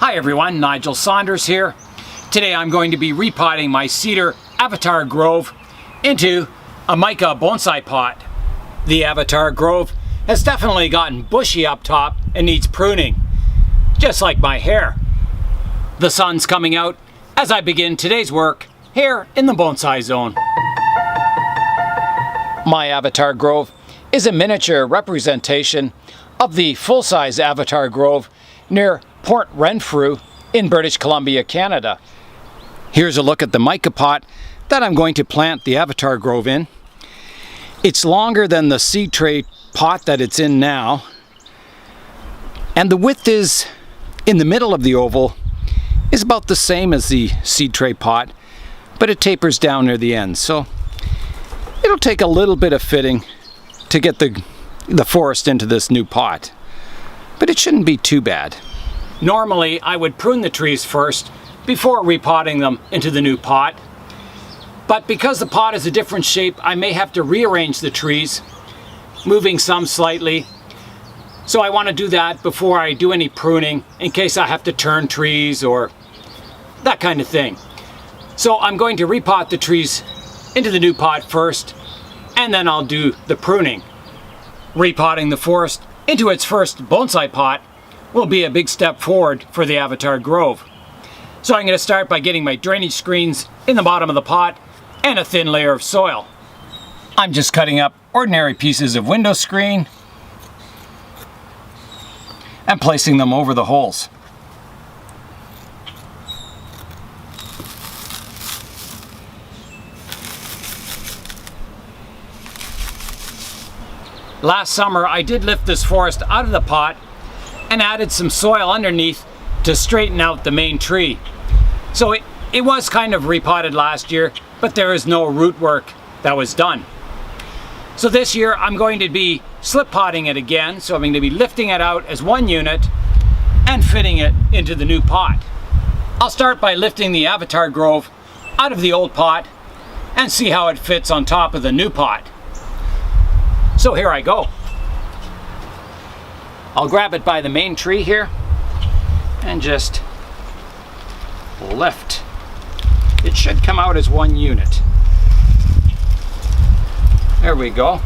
Hi everyone, Nigel Saunders here. Today I'm going to be repotting my Cedar Avatar Grove into a mica bonsai pot. The Avatar Grove has definitely gotten bushy up top and needs pruning, just like my hair. The sun's coming out as I begin today's work here in the bonsai zone. My Avatar Grove is a miniature representation of the full-size Avatar Grove near Port Renfrew in British Columbia, Canada. Here's a look at the mica pot that I'm going to plant the Avatar Grove in. It's longer than the seed tray pot that it's in now, and the width is in the middle of the oval is about the same as the seed tray pot, but it tapers down near the end, so it'll take a little bit of fitting to get the forest into this new pot, but it shouldn't be too bad. Normally I would prune the trees first before repotting them into the new pot, but because the pot is a different shape, I may have to rearrange the trees, moving some slightly. So I want to do that before I do any pruning, in case I have to turn trees or that kind of thing. So I'm going to repot the trees into the new pot first, and then I'll do the pruning. Repotting the forest into its first bonsai pot will be a big step forward for the Avatar Grove. So I'm going to start by getting my drainage screens in the bottom of the pot and a thin layer of soil. I'm just cutting up ordinary pieces of window screen and placing them over the holes. Last summer I did lift this forest out of the pot and added some soil underneath to straighten out the main tree. So it was kind of repotted last year, but there is no root work that was done. So this year I'm going to be slip potting it again, so I'm going to be lifting it out as one unit and fitting it into the new pot. I'll start by lifting the Avatar Grove out of the old pot and see how it fits on top of the new pot. So here I go. I'll grab it by the main tree here and just lift. It should come out as one unit. There we go.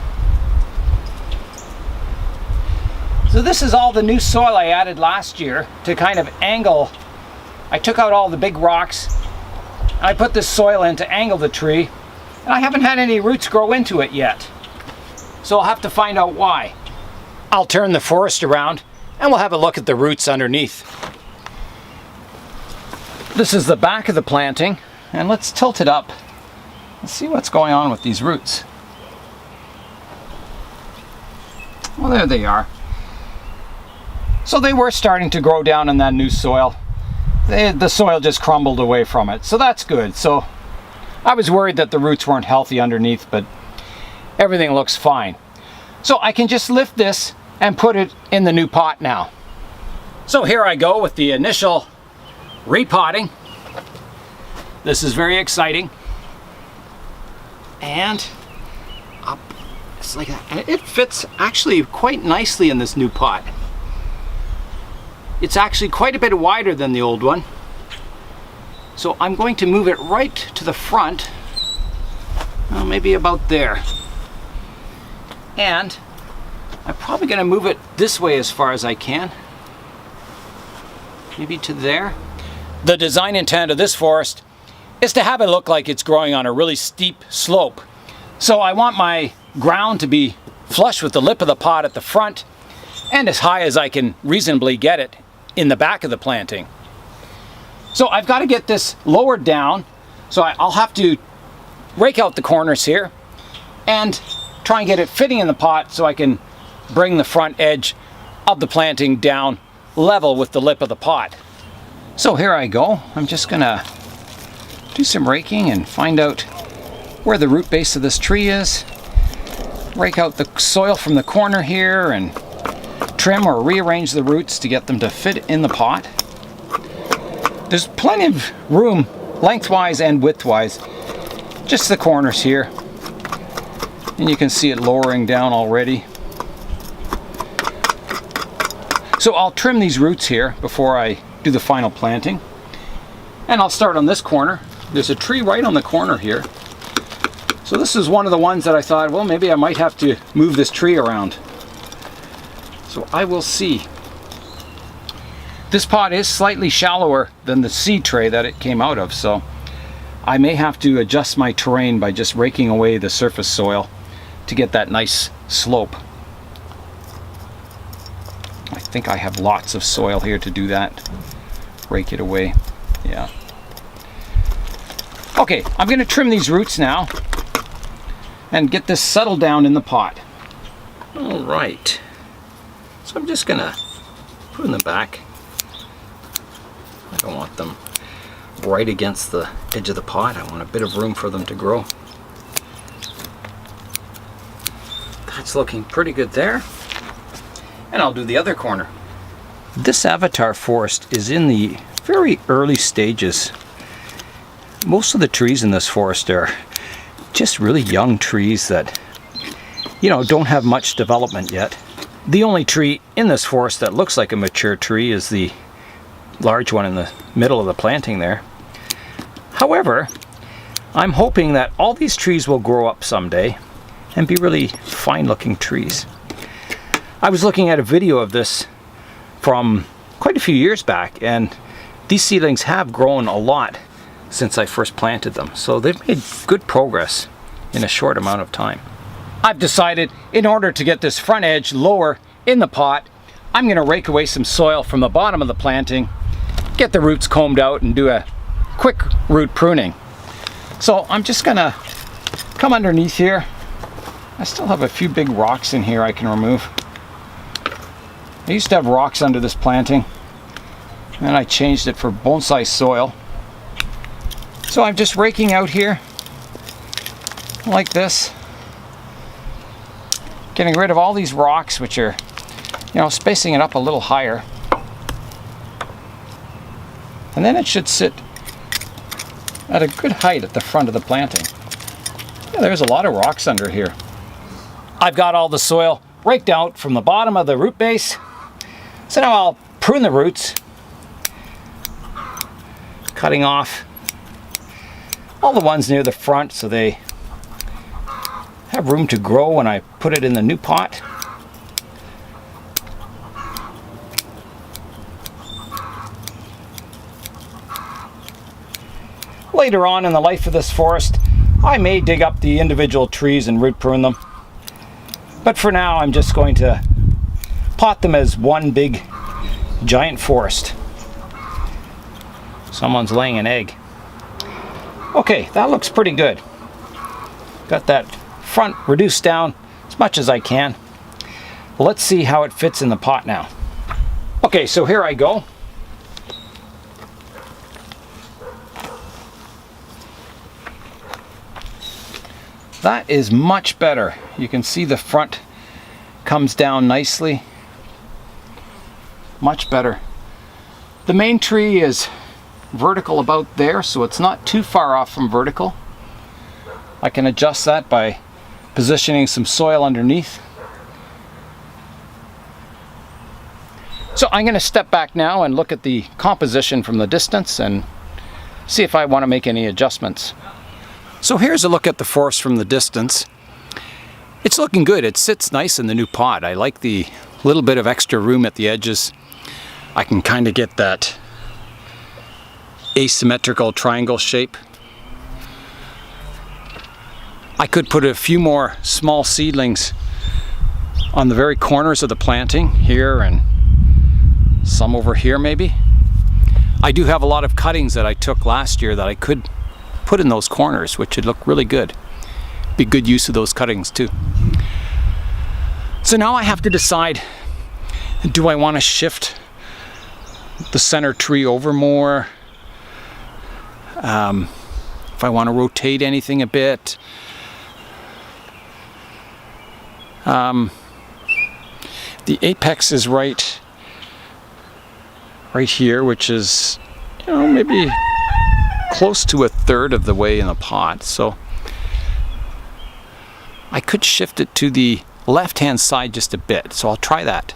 So this is all the new soil I added last year to kind of angle. I took out all the big rocks and I put this soil in to angle the tree, and I haven't had any roots grow into it yet. So I'll have to find out why. I'll turn the forest around and we'll have a look at the roots underneath. This is the back of the planting, and let's tilt it up. Let's see what's going on with these roots. Well, there they are. So they were starting to grow down in that new soil. The soil just crumbled away from it, so that's good. So I was worried that the roots weren't healthy underneath, but everything looks fine. So I can just lift this and put it in the new pot now. So here I go with the initial repotting. This is very exciting. And up, it's like that. And it fits actually quite nicely in this new pot. It's actually quite a bit wider than the old one. So I'm going to move it right to the front. Well, maybe about there. And I'm probably going to move it this way as far as I can. Maybe to there. The design intent of this forest is to have it look like it's growing on a really steep slope. So I want my ground to be flush with the lip of the pot at the front and as high as I can reasonably get it in the back of the planting. So I've got to get this lowered down, so I'll have to rake out the corners here and try and get it fitting in the pot so I can bring the front edge of the planting down level with the lip of the pot. So here I go. I'm just gonna do some raking and find out where the root base of this tree is. Rake out the soil from the corner here and trim or rearrange the roots to get them to fit in the pot. There's plenty of room lengthwise and widthwise, just the corners here. And you can see it lowering down already. So I'll trim these roots here before I do the final planting. And I'll start on this corner. There's a tree right on the corner here. So this is one of the ones that I thought, well, maybe I might have to move this tree around. So I will see. This pot is slightly shallower than the seed tray that it came out of, so I may have to adjust my terrain by just raking away the surface soil to get that nice slope. I think I have lots of soil here to do that. Rake it away. Yeah. Okay, I'm going to trim these roots now and get this settled down in the pot. All right. So I'm just going to put them back. I don't want them right against the edge of the pot. I want a bit of room for them to grow. That's looking pretty good there. And I'll do the other corner. This Avatar forest is in the very early stages. Most of the trees in this forest are just really young trees that, you know, don't have much development yet. The only tree in this forest that looks like a mature tree is the large one in the middle of the planting there. However, I'm hoping that all these trees will grow up someday and be really fine looking trees. I was looking at a video of this from quite a few years back, and these seedlings have grown a lot since I first planted them. So they've made good progress in a short amount of time. I've decided in order to get this front edge lower in the pot, I'm going to rake away some soil from the bottom of the planting, get the roots combed out and do a quick root pruning. So I'm just going to come underneath here. I still have a few big rocks in here I can remove. I used to have rocks under this planting, and I changed it for bonsai soil. So I'm just raking out here like this, getting rid of all these rocks which are, you know, spacing it up a little higher. And then it should sit at a good height at the front of the planting. Yeah, there's a lot of rocks under here. I've got all the soil raked out from the bottom of the root base. So now I'll prune the roots, cutting off all the ones near the front so they have room to grow when I put it in the new pot. Later on in the life of this forest, I may dig up the individual trees and root prune them. But for now, I'm just going to pot them as one big giant forest. Someone's laying an egg. Okay, that looks pretty good. Got that front reduced down as much as I can. Let's see how it fits in the pot now. Okay, so here I go. That is much better. You can see the front comes down nicely. Much better. The main tree is vertical about there, so it's not too far off from vertical. I can adjust that by positioning some soil underneath. So I'm going to step back now and look at the composition from the distance and see if I want to make any adjustments. So here's a look at the forest from the distance. It's looking good. It sits nice in the new pot. I like the little bit of extra room at the edges. I can kind of get that asymmetrical triangle shape. I could put a few more small seedlings on the very corners of the planting, here and some over here maybe. I do have a lot of cuttings that I took last year that I could put in those corners, which would look really good. Be good use of those cuttings too. So now I have to decide, do I want to shift the center tree over more? If I want to rotate anything a bit. The apex is right here, which is, you know, maybe close to a third of the way in the pot. So I could shift it to the left-hand side just a bit. So I'll try that.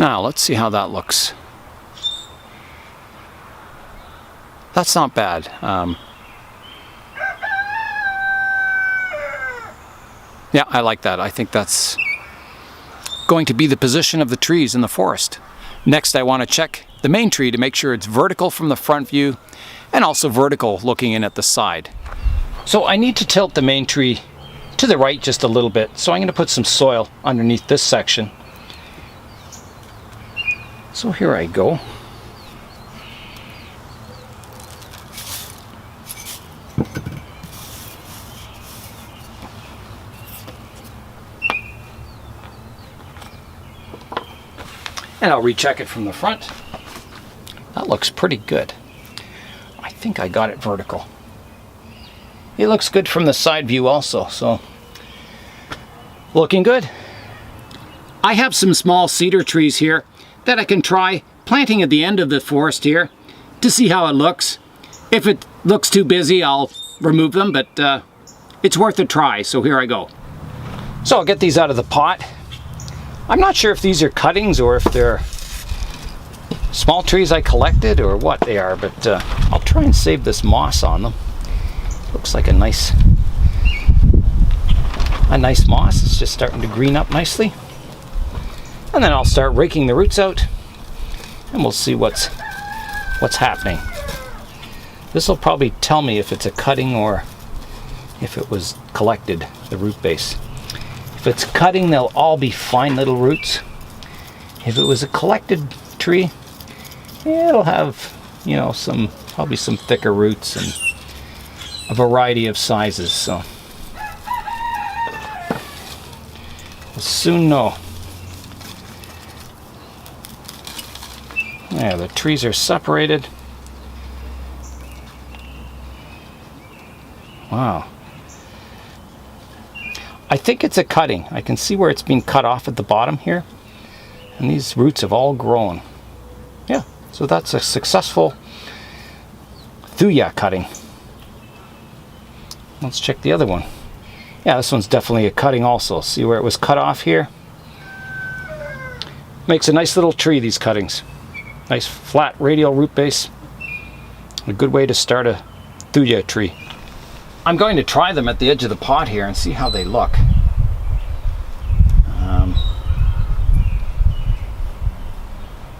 Now let's see how that looks. That's not bad. Yeah, I like that. I think that's going to be the position of the trees in the forest. Next, I want to check the main tree to make sure it's vertical from the front view and also vertical looking in at the side. So I need to tilt the main tree to the right just a little bit. So I'm going to put some soil underneath this section. So here I go. And I'll recheck it from the front. That looks pretty good. I think I got it vertical. It looks good from the side view also, so looking good. I have some small cedar trees here that I can try planting at the end of the forest here to see how it looks. If it looks too busy, I'll remove them, but it's worth a try, so here I go. So I'll get these out of the pot. I'm not sure if these are cuttings or if they're small trees I collected or what they are, but I'll try and save this moss on them. Looks like a nice moss. It's just starting to green up nicely. And then I'll start raking the roots out and we'll see what's happening. This will probably tell me if it's a cutting or if it was collected, the root base. If it's cutting, they'll all be fine little roots. If it was a collected tree, it'll have, you know, probably some thicker roots and a variety of sizes, so we'll soon know. Yeah, the trees are separated. Wow. I think it's a cutting. I can see where it's being cut off at the bottom here. And these roots have all grown. Yeah, so that's a successful Thuja cutting. Let's check the other one. Yeah, this one's definitely a cutting also. See where it was cut off here? Makes a nice little tree, these cuttings. Nice flat radial root base. A good way to start a Thuja tree. I'm going to try them at the edge of the pot here and see how they look.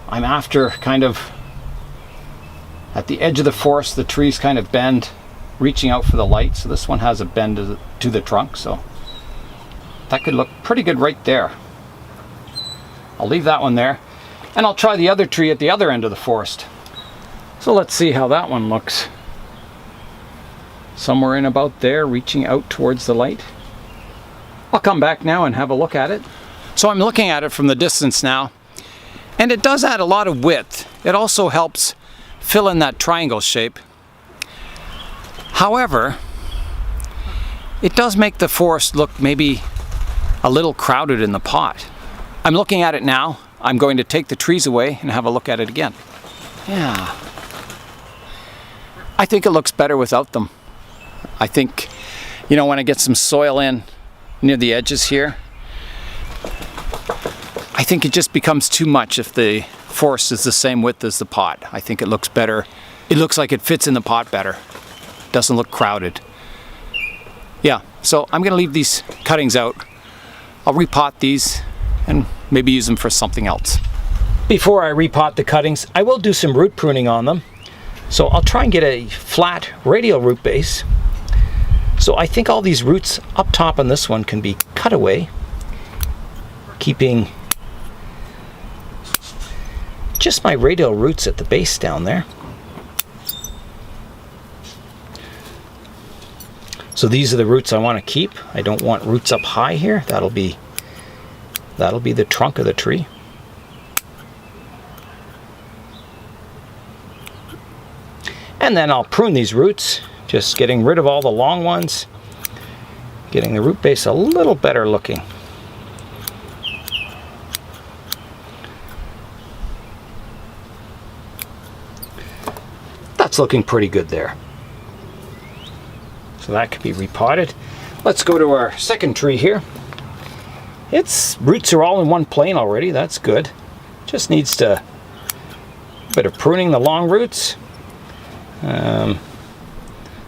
I'm after kind of at the edge of the forest, the trees kind of bend, reaching out for the light. So this one has a bend to the trunk, so that could look pretty good right there. I'll leave that one there, and I'll try the other tree at the other end of the forest. So let's see how that one looks. Somewhere in about there, reaching out towards the light. I'll come back now and have a look at it. So I'm looking at it from the distance now, and it does add a lot of width. It also helps fill in that triangle shape. However, it does make the forest look maybe a little crowded in the pot. I'm looking at it now. I'm going to take the trees away and have a look at it again. Yeah. I think it looks better without them. I think, you know, when I get some soil in near the edges here, I think it just becomes too much if the forest is the same width as the pot. I think it looks better. It looks like it fits in the pot better. Doesn't look crowded. Yeah, so I'm gonna leave these cuttings out. I'll repot these and maybe use them for something else. Before I repot the cuttings, I will do some root pruning on them. So I'll try and get a flat radial root base. So I think all these roots up top on this one can be cut away, keeping just my radial roots at the base down there. So these are the roots I want to keep. I don't want roots up high here. That'll be the trunk of the tree. And then I'll prune these roots, just getting rid of all the long ones, getting the root base a little better looking. That's looking pretty good there. So that could be repotted. Let's go to our second tree here. Its roots are all in one plane already. That's good. Just needs a bit of pruning the long roots. The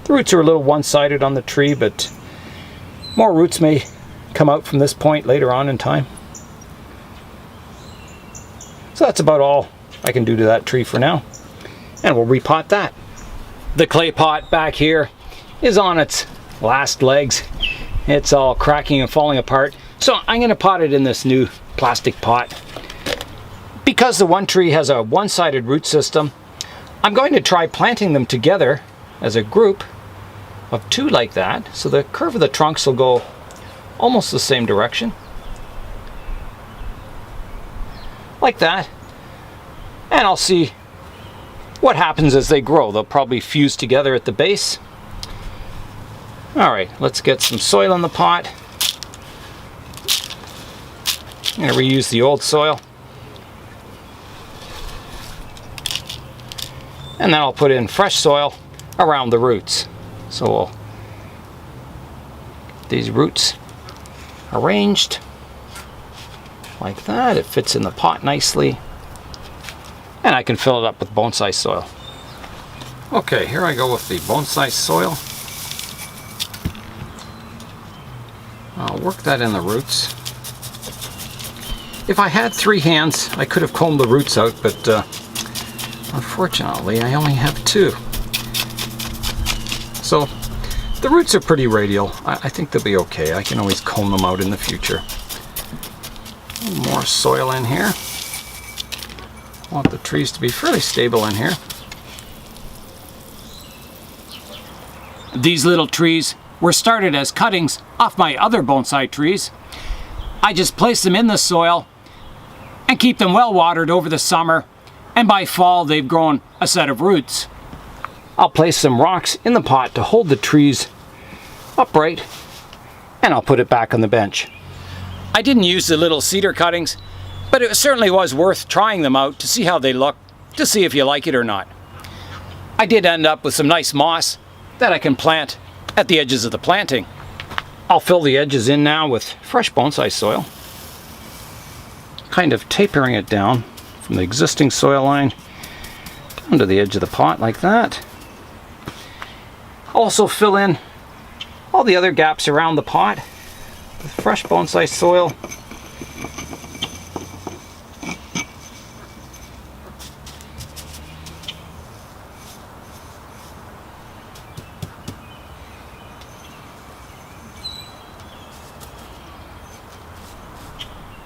roots are a little one-sided on the tree, but more roots may come out from this point later on in time. So that's about all I can do to that tree for now. And we'll repot that. The clay pot back here is on its last legs. It's all cracking and falling apart. So I'm going to pot it in this new plastic pot. Because the one tree has a one-sided root system, I'm going to try planting them together as a group of 2 like that. So the curve of the trunks will go almost the same direction. Like that. And I'll see what happens as they grow. They'll probably fuse together at the base. Alright, let's get some soil in the pot. I'm going to reuse the old soil. And then I'll put in fresh soil around the roots. So we'll get these roots arranged like that. It fits in the pot nicely. And I can fill it up with bonsai soil. Okay, here I go with the bonsai soil. I'll work that in the roots. If I had 3 hands, I could have combed the roots out, but unfortunately I only have 2. So the roots are pretty radial. I think they'll be okay. I can always comb them out in the future. More soil in here. I want the trees to be fairly stable in here. These little trees were started as cuttings off my other bonsai trees. I just place them in the soil and keep them well watered over the summer, and by fall they've grown a set of roots. I'll place some rocks in the pot to hold the trees upright, and I'll put it back on the bench. I didn't use the little cedar cuttings, but it certainly was worth trying them out to see how they look, to see if you like it or not. I did end up with some nice moss that I can plant at the edges of the planting. I'll fill the edges in now with fresh bonsai soil, kind of tapering it down from the existing soil line down to the edge of the pot like that. Also fill in all the other gaps around the pot with fresh bonsai soil.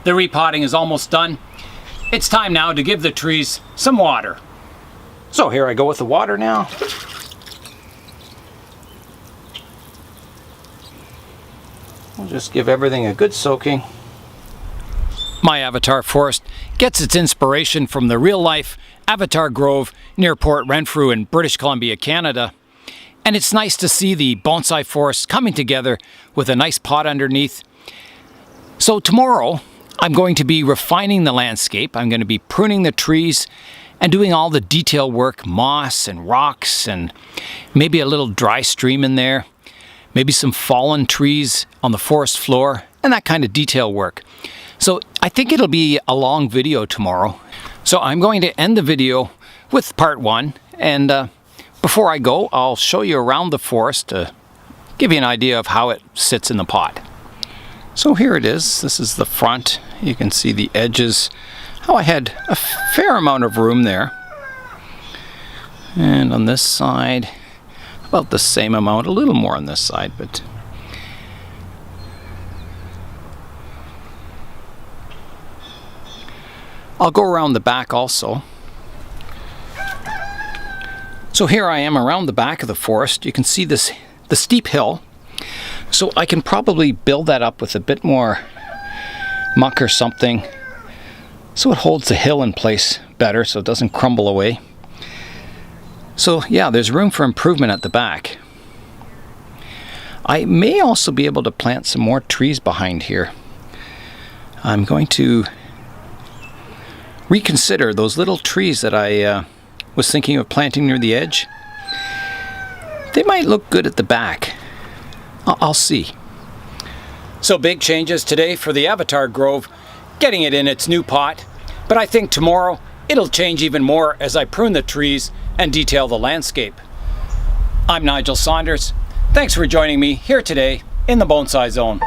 The repotting is almost done. It's time now to give the trees some water. So here I go with the water now. We'll just give everything a good soaking. My Avatar forest gets its inspiration from the real-life Avatar Grove near Port Renfrew in British Columbia, Canada. And it's nice to see the bonsai forest coming together with a nice pot underneath. So tomorrow, I'm going to be refining the landscape. I'm going to be pruning the trees and doing all the detail work, moss and rocks and maybe a little dry stream in there, maybe some fallen trees on the forest floor and that kind of detail work. So I think it'll be a long video tomorrow. So I'm going to end the video with part 1, and before I go, I'll show you around the forest to give you an idea of how it sits in the pot. So here it is. This is the front. You can see the edges, how I had a fair amount of room there. And on this side, about the same amount, a little more on this side, but I'll go around the back also. So here I am around the back of the forest. You can see the steep hill. So I can probably build that up with a bit more muck or something so it holds the hill in place better so it doesn't crumble away. So yeah, there's room for improvement at the back. I may also be able to plant some more trees behind here. I'm going to reconsider those little trees that I was thinking of planting near the edge. They might look good at the back. I'll see. So big changes today for the Avatar Grove, getting it in its new pot. but I think tomorrow it'll change even more as I prune the trees and detail the landscape. I'm Nigel Saunders. Thanks for joining me here today in the Bonsai Zone.